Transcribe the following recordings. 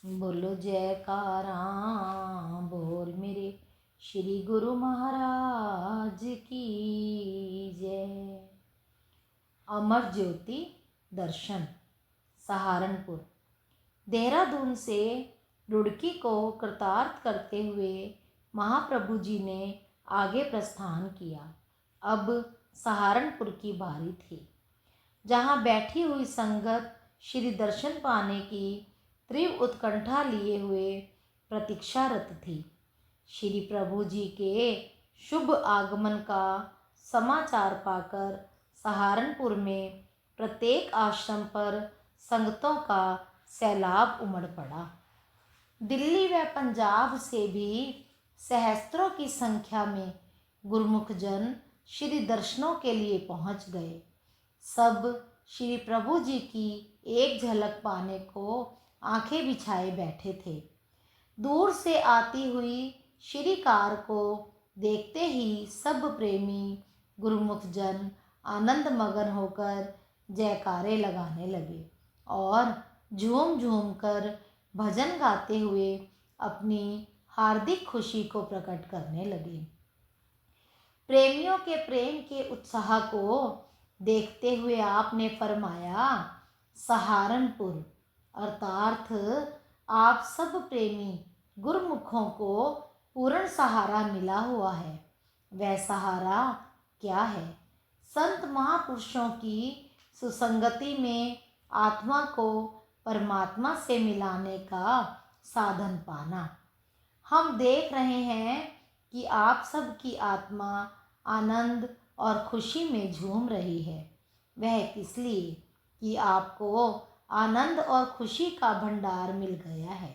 बोलो जयकारा बोल मेरे श्री गुरु महाराज की जय। अमर ज्योति दर्शन सहारनपुर। देहरादून से रुड़की को कृतार्थ करते हुए महाप्रभु जी ने आगे प्रस्थान किया। अब सहारनपुर की बारी थी, जहाँ बैठी हुई संगत श्री दर्शन पाने की तीव्र उत्कंठा लिए हुए प्रतीक्षारत थी। श्री प्रभु जी के शुभ आगमन का समाचार पाकर सहारनपुर में प्रत्येक आश्रम पर संगतों का सैलाब उमड़ पड़ा। दिल्ली व पंजाब से भी सहस्त्रों की संख्या में गुरुमुख जन श्री दर्शनों के लिए पहुंच गए। सब श्री प्रभु जी की एक झलक पाने को आंखें बिछाए बैठे थे। दूर से आती हुई श्री कार को देखते ही सब प्रेमी गुरुमुख जन आनंद मगन होकर जयकारे लगाने लगे और झूम झूम कर भजन गाते हुए अपनी हार्दिक खुशी को प्रकट करने लगे। प्रेमियों के प्रेम के उत्साह को देखते हुए आपने फरमाया, सहारनपुर अर्थात आप सब प्रेमी गुरुमुखों को पूर्ण सहारा मिला हुआ है। वह सहारा क्या है? संत महापुरुषों की सुसंगति में आत्मा को परमात्मा से मिलाने का साधन पाना। हम देख रहे हैं कि आप सब की आत्मा आनंद और खुशी में झूम रही है। वह किस लिए कि आपको आनंद और खुशी का भंडार मिल गया है।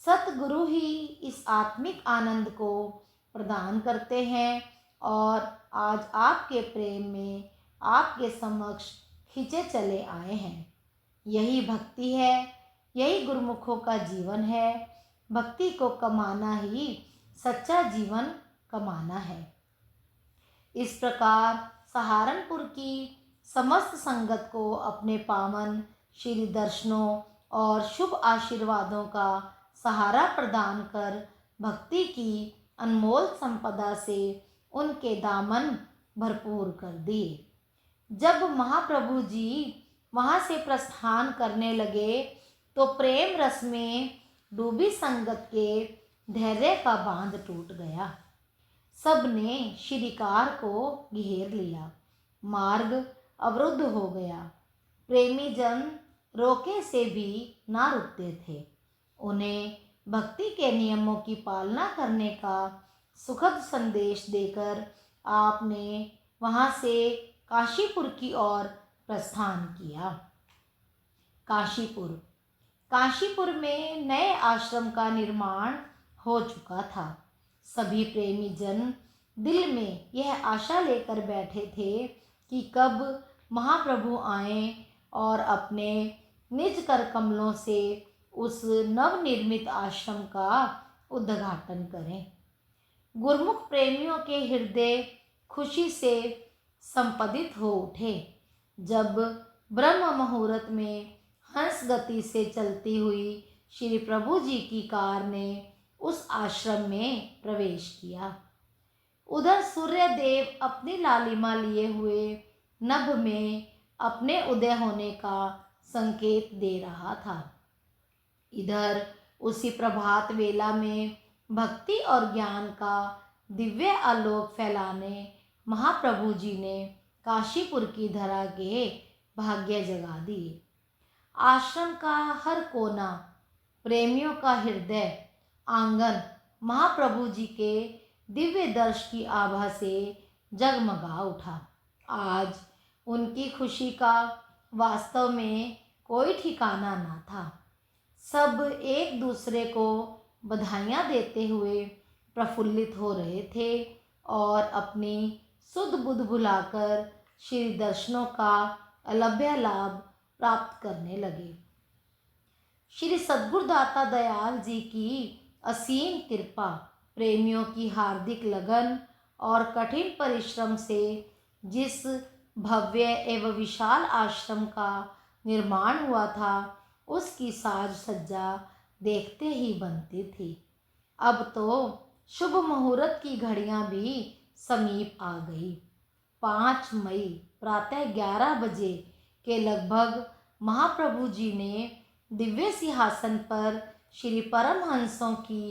सतगुरु ही इस आत्मिक आनंद को प्रदान करते हैं और आज आपके प्रेम में आपके समक्ष खींचे चले आए हैं। यही भक्ति है, यही गुरुमुखों का जीवन है। भक्ति को कमाना ही सच्चा जीवन कमाना है। इस प्रकार सहारनपुर की समस्त संगत को अपने पावन श्री दर्शनों और शुभ आशीर्वादों का सहारा प्रदान कर भक्ति की अनमोल संपदा से उनके दामन भरपूर कर दिए। जब महाप्रभु जी वहाँ से प्रस्थान करने लगे तो प्रेम रस में डूबी संगत के धैर्य का बांध टूट गया। सब ने श्रीकार को घेर लिया। मार्ग अवरुद्ध हो गया। प्रेमी जन रोके से भी ना रुकते थे। उन्हें भक्ति के नियमों की पालना करने का सुखद संदेश देकर आपने वहाँ से काशीपुर की ओर प्रस्थान किया। काशीपुर में नए आश्रम का निर्माण हो चुका था। सभी प्रेमी जन दिल में यह आशा लेकर बैठे थे कि कब महाप्रभु आएं और अपने निज कर कमलों से उस नवनिर्मित आश्रम का उद्घाटन करें। गुरुमुख प्रेमियों के हृदय खुशी से संपदित हो उठे जब ब्रह्म मुहूर्त में हंस गति से चलती हुई श्री प्रभु जी की कार ने उस आश्रम में प्रवेश किया। उधर सूर्य देव अपनी लालिमा लिए हुए नभ में अपने उदय होने का संकेत दे रहा था। इधर उसी प्रभात वेला में भक्ति और ज्ञान का दिव्य आलोक फैलाने महाप्रभु जी ने काशीपुर की धरा के भाग्य जगा दिए। आश्रम का हर कोना, प्रेमियों का हृदय आंगन महाप्रभु जी के दिव्य दर्श की आभा से जगमगा उठा। आज उनकी खुशी का वास्तव में कोई ठिकाना ना था। सब एक दूसरे को बधाइयाँ देते हुए प्रफुल्लित हो रहे थे और अपनी सुध बुध भुलाकर श्री दर्शनों का अलभ्य लाभ प्राप्त करने लगे। श्री सद्गुरुदाता दयाल जी की असीम कृपा, प्रेमियों की हार्दिक लगन और कठिन परिश्रम से जिस भव्य एवं विशाल आश्रम का निर्माण हुआ था, उसकी साज सज्जा देखते ही बनती थी। अब तो शुभ मुहूर्त की घड़ियां भी समीप आ गई। 5 मई प्रातः 11 बजे के लगभग महाप्रभु जी ने दिव्य सिंहासन पर श्री परमहंसों की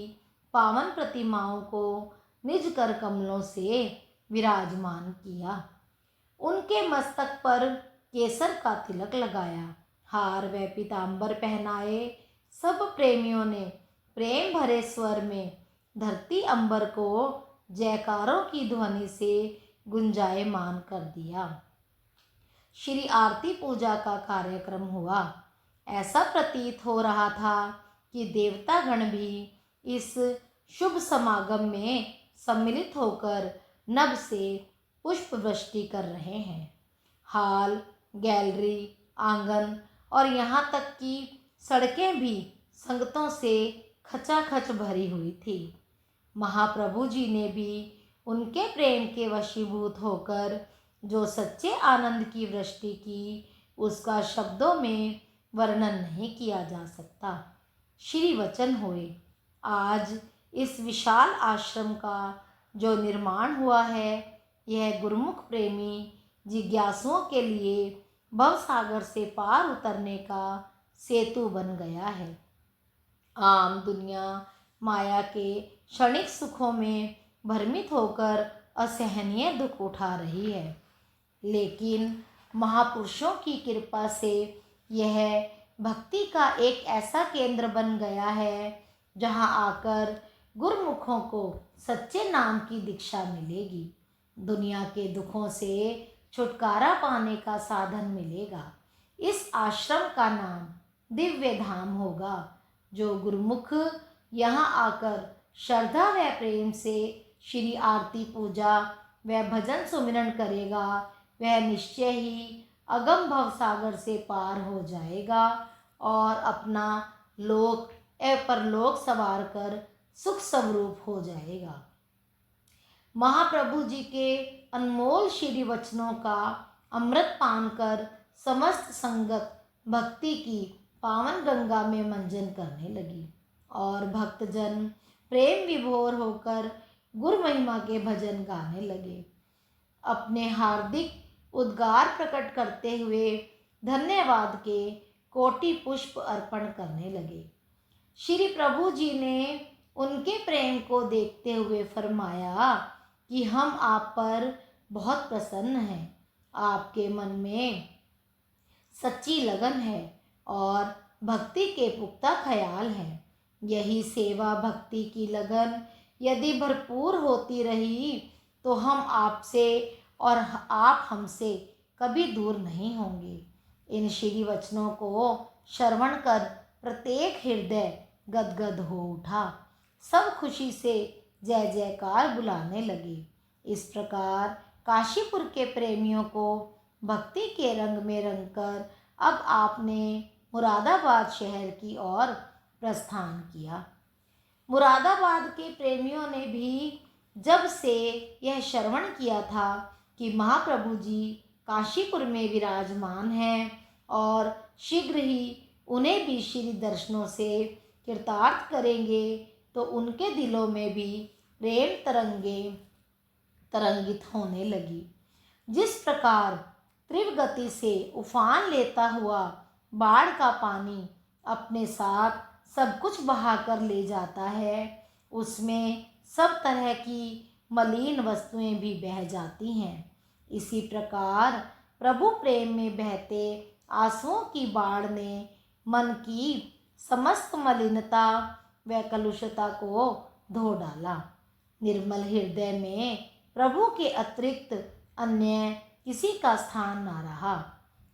पावन प्रतिमाओं को निज कर कमलों से विराजमान किया। उनके मस्तक पर केसर का तिलक लगाया, हार व पीतांबर पहनाए। सब प्रेमियों ने प्रेम भरे स्वर में धरती अंबर को जयकारों की ध्वनि से गुंजायमान कर दिया। श्री आरती पूजा का कार्यक्रम हुआ। ऐसा प्रतीत हो रहा था कि देवतागण भी इस शुभ समागम में सम्मिलित होकर नभ से पुष्प वृष्टि कर रहे हैं। हॉल, गैलरी, आंगन और यहाँ तक कि सड़कें भी संगतों से खचाखच भरी हुई थी। महाप्रभु जी ने भी उनके प्रेम के वशीभूत होकर जो सच्चे आनंद की वृष्टि की, उसका शब्दों में वर्णन नहीं किया जा सकता। श्री वचन हुए। आज इस विशाल आश्रम का जो निर्माण हुआ है, यह गुरुमुख प्रेमी जिज्ञासुओं के लिए भवसागर से पार उतरने का सेतु बन गया है। आम दुनिया माया के क्षणिक सुखों में भ्रमित होकर असहनीय दुख उठा रही है, लेकिन महापुरुषों की कृपा से यह भक्ति का एक ऐसा केंद्र बन गया है जहां आकर गुरुमुखों को सच्चे नाम की दीक्षा मिलेगी। दुनिया के दुखों से छुटकारा पाने का साधन मिलेगा। इस आश्रम का नाम दिव्य धाम होगा। जो गुरुमुख यहाँ आकर श्रद्धा व प्रेम से श्री आरती पूजा व भजन सुमिरन करेगा, वह निश्चय ही अगम भवसागर से पार हो जाएगा और अपना लोक एवं परलोक सवार कर सुख स्वरूप हो जाएगा। महाप्रभु जी के अनमोल श्री वचनों का अमृत पान कर समस्त संगत भक्ति की पावन गंगा में मंजन करने लगी और भक्तजन प्रेम विभोर होकर गुरु महिमा के भजन गाने लगे। अपने हार्दिक उद्गार प्रकट करते हुए धन्यवाद के कोटि पुष्प अर्पण करने लगे। श्री प्रभु जी ने उनके प्रेम को देखते हुए फरमाया कि हम आप पर बहुत प्रसन्न हैं। आपके मन में सच्ची लगन है और भक्ति के पुख्ता ख्याल हैं। यही सेवा भक्ति की लगन यदि भरपूर होती रही तो हम आपसे और आप हमसे कभी दूर नहीं होंगे। इन श्री वचनों को श्रवण कर प्रत्येक हृदय गदगद हो उठा। सब खुशी से जय जयकार बुलाने लगे। इस प्रकार काशीपुर के प्रेमियों को भक्ति के रंग में रंगकर अब आपने मुरादाबाद शहर की ओर प्रस्थान किया। मुरादाबाद के प्रेमियों ने भी जब से यह श्रवण किया था कि महाप्रभु जी काशीपुर में विराजमान हैं और शीघ्र ही उन्हें भी श्री दर्शनों से कृतार्थ करेंगे, तो उनके दिलों में भी प्रेम तरंगित होने लगी। जिस प्रकार तीव्र गति से उफान लेता हुआ बाढ़ का पानी अपने साथ सब कुछ बहाकर ले जाता है, उसमें सब तरह की मलिन वस्तुएं भी बह जाती हैं। इसी प्रकार प्रभु प्रेम में बहते आंसुओं की बाढ़ ने मन की समस्त मलिनता व कलुषता को धो डाला। निर्मल हृदय में प्रभु के अतिरिक्त अन्य किसी का स्थान न रहा।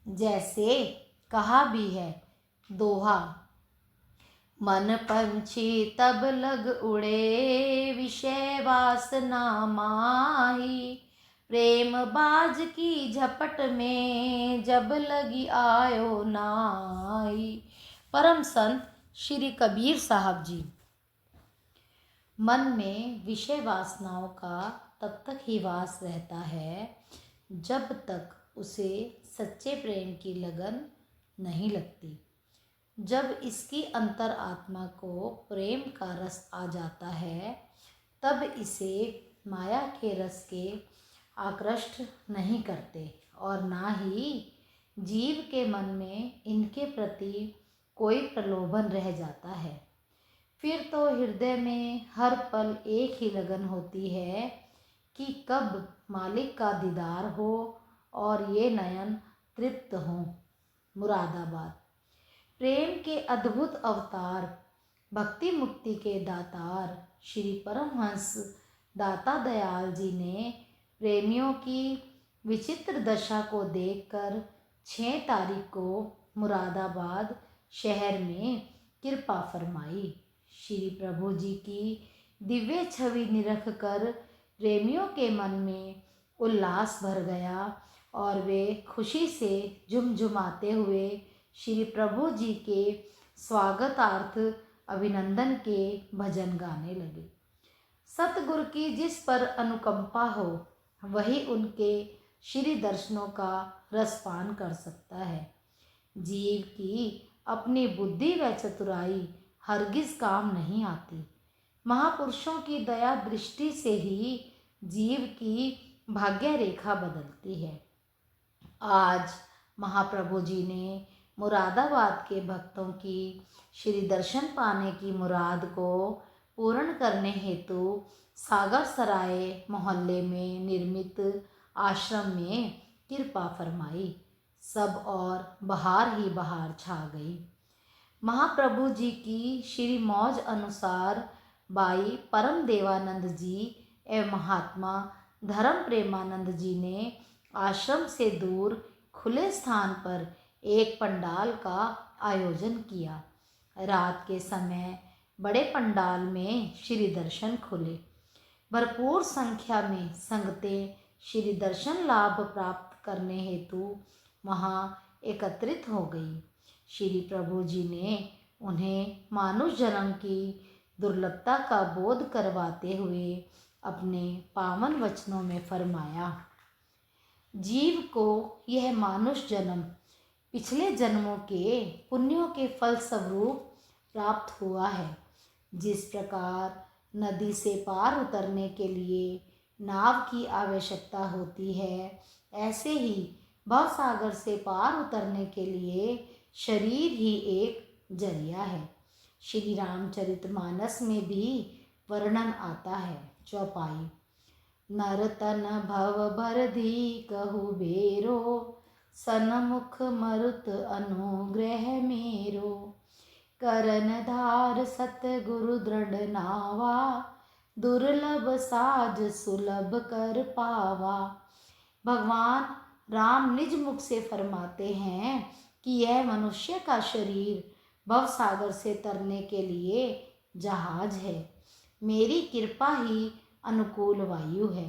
जैसे कहा भी है, दोहा, मन पंछी तब लग उड़े विषय वासना माही, प्रेम बाज की झपट में जब लगी आयो नाई। परम संत श्री कबीर साहब जी। मन में विषय वासनाओं का तब तक ही वास रहता है जब तक उसे सच्चे प्रेम की लगन नहीं लगती। जब इसकी अंतर आत्मा को प्रेम का रस आ जाता है, तब इसे माया के रस के आकृष्ट नहीं करते और ना ही जीव के मन में इनके प्रति कोई प्रलोभन रह जाता है। फिर तो हृदय में हर पल एक ही लगन होती है कि कब मालिक का दीदार हो और ये नयन तृप्त हों। मुरादाबाद। प्रेम के अद्भुत अवतार, भक्ति मुक्ति के दातार श्री परमहंस दाता दयाल जी ने प्रेमियों की विचित्र दशा को देखकर 6 तारीख को मुरादाबाद शहर में कृपा फरमाई। श्री प्रभु जी की दिव्य छवि निरख कर प्रेमियों के मन में उल्लास भर गया और वे खुशी से झुमझुमाते हुए श्री प्रभु जी के स्वागतार्थ अभिनंदन के भजन गाने लगे। सतगुरु की जिस पर अनुकंपा हो वही उनके श्री दर्शनों का रसपान कर सकता है। जीव की अपनी बुद्धि व चतुराई हरगिज काम नहीं आती। महापुरुषों की दया दृष्टि से ही जीव की भाग्य रेखा बदलती है। आज महाप्रभु जी ने मुरादाबाद के भक्तों की श्री दर्शन पाने की मुराद को पूर्ण करने हेतु सागर सराय मोहल्ले में निर्मित आश्रम में कृपा फरमाई। सब और बहार ही बहार छा गई। महाप्रभु जी की श्री मौज अनुसार बाई परम देवानंद जी एवं महात्मा धर्म प्रेमानंद जी ने आश्रम से दूर खुले स्थान पर एक पंडाल का आयोजन किया। रात के समय बड़े पंडाल में श्री दर्शन खुले। भरपूर संख्या में संगतें श्री दर्शन लाभ प्राप्त करने हेतु वहाँ एकत्रित हो गई। श्री प्रभु जी ने उन्हें मानुष जन्म की दुर्लभता का बोध करवाते हुए अपने पावन वचनों में फरमाया, जीव को यह मानुष जन्म पिछले जन्मों के पुण्यों के फल स्वरूप प्राप्त हुआ है। जिस प्रकार नदी से पार उतरने के लिए नाव की आवश्यकता होती है, ऐसे ही भवसागर से पार उतरने के लिए शरीर ही एक जरिया है। श्री रामचरितमानस में भी वर्णन आता है। चौपाई। नर तन भव भरधी कहु बेरो, सनमुख मरुत अनुग्रह मेरो, करन धार सतगुरु दृढ़ नावा, दुर्लभ साज सुलभ कर पावा। भगवान राम निज मुख से फरमाते हैं कि यह मनुष्य का शरीर भवसागर से तरने के लिए जहाज है। मेरी कृपा ही अनुकूल वायु है।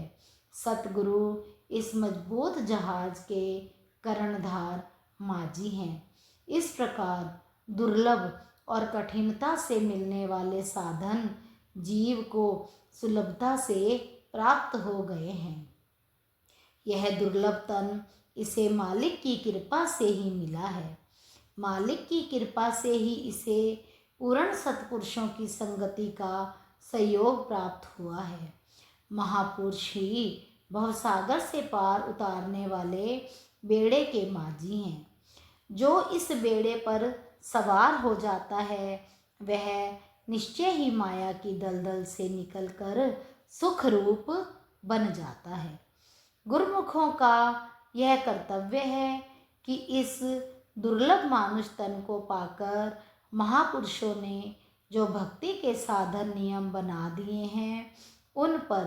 सतगुरु इस मजबूत जहाज के कर्णधार माझी हैं। इस प्रकार दुर्लभ और कठिनता से मिलने वाले साधन जीव को सुलभता से प्राप्त हो गए हैं। यह दुर्लभ तन इसे मालिक की कृपा से ही मिला है। मालिक की कृपा से ही इसे पूर्ण सत्पुरुषों की संगति का सहयोग प्राप्त हुआ है। महापुरुष ही भवसागर से पार उतारने वाले बेड़े के माझी हैं। जो इस बेड़े पर सवार हो जाता है वह निश्चय ही माया की दलदल से निकलकर सुख रूप बन जाता है। गुरुमुखों का यह कर्तव्य है कि इस दुर्लभ मानुष तन को पाकर महापुरुषों ने जो भक्ति के साधन नियम बना दिए हैं, उन पर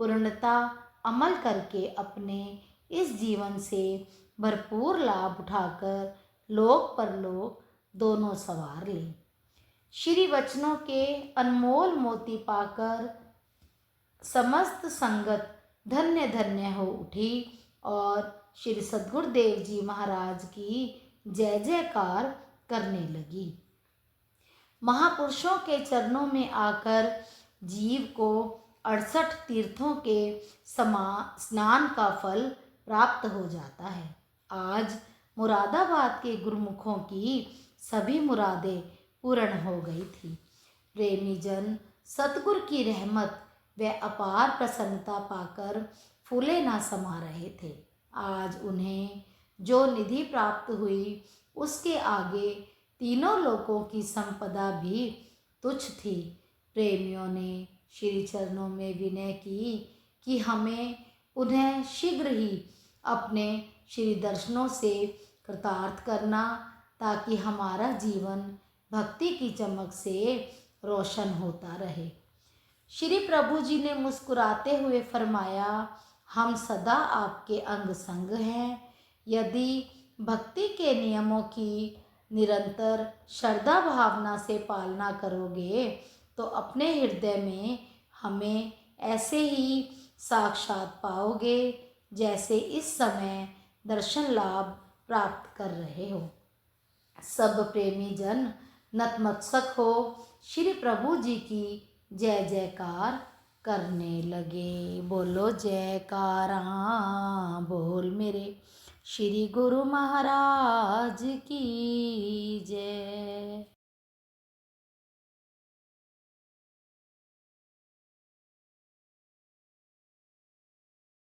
पूर्णता अमल करके अपने इस जीवन से भरपूर लाभ उठाकर लोक परलोक दोनों सवार लें। श्री वचनों के अनमोल मोती पाकर समस्त संगत धन्य धन्य हो उठी और श्री सद्गुरुदेव जी महाराज की जय जयकार करने लगी। महापुरुषों के चरणों में आकर जीव को 68 तीर्थों के स्नान का फल प्राप्त हो जाता है। आज मुरादाबाद के गुरुमुखों की सभी मुरादें पूर्ण हो गई थी। प्रेमी जन सतगुरु की रहमत व अपार प्रसन्नता पाकर फूले ना समा रहे थे। आज उन्हें जो निधि प्राप्त हुई उसके आगे तीनों लोकों की संपदा भी तुच्छ थी। प्रेमियों ने श्री चरणों में विनय की कि हमें उन्हें शीघ्र ही अपने श्री दर्शनों से कृतार्थ करना, ताकि हमारा जीवन भक्ति की चमक से रोशन होता रहे। श्री प्रभु जी ने मुस्कुराते हुए फरमाया, हम सदा आपके अंग संग हैं। यदि भक्ति के नियमों की निरंतर श्रद्धा भावना से पालना करोगे तो अपने हृदय में हमें ऐसे ही साक्षात पाओगे जैसे इस समय दर्शन लाभ प्राप्त कर रहे हो। सब प्रेमी जन नतमस्तक हो श्री प्रभु जी की जय जयकार करने लगे। बोलो जयकारा बोल मेरे श्री गुरु महाराज की जय।